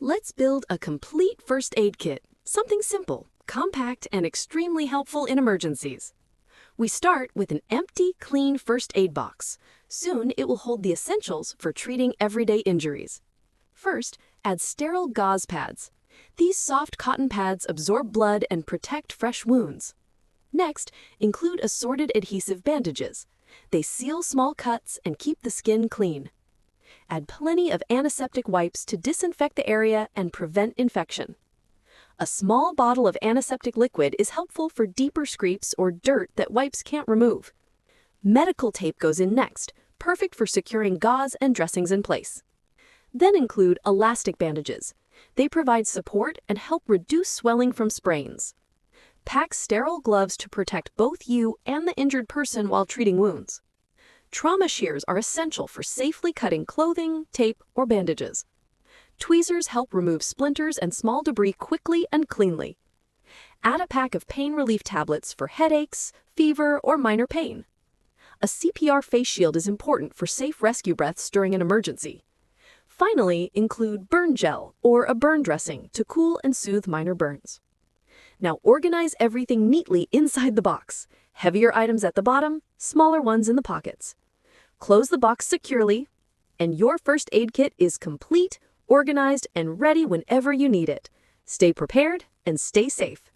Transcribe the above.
Let's build a complete first aid kit, something simple, compact, and extremely helpful in emergencies. We start with an empty, clean first aid box. Soon it will hold the essentials for treating everyday injuries. First, add sterile gauze pads. These soft cotton pads absorb blood and protect fresh wounds. Next, include assorted adhesive bandages. They seal small cuts and keep the skin clean. Add plenty of antiseptic wipes to disinfect the area and prevent infection. A small bottle of antiseptic liquid is helpful for deeper scrapes or dirt that wipes can't remove. Medical tape goes in next, perfect for securing gauze and dressings in place. Then include elastic bandages. They provide support and help reduce swelling from sprains. Pack sterile gloves to protect both you and the injured person while treating wounds. Trauma shears are essential for safely cutting clothing, tape, or bandages. Tweezers help remove splinters and small debris quickly and cleanly. Add a pack of pain relief tablets for headaches, fever, or minor pain. A CPR face shield is important for safe rescue breaths during an emergency. Finally, include burn gel or a burn dressing to cool and soothe minor burns. Now organize everything neatly inside the box. Heavier items at the bottom, smaller ones in the pockets. Close the box securely, and your first aid kit is complete, organized, and ready whenever you need it. Stay prepared and stay safe.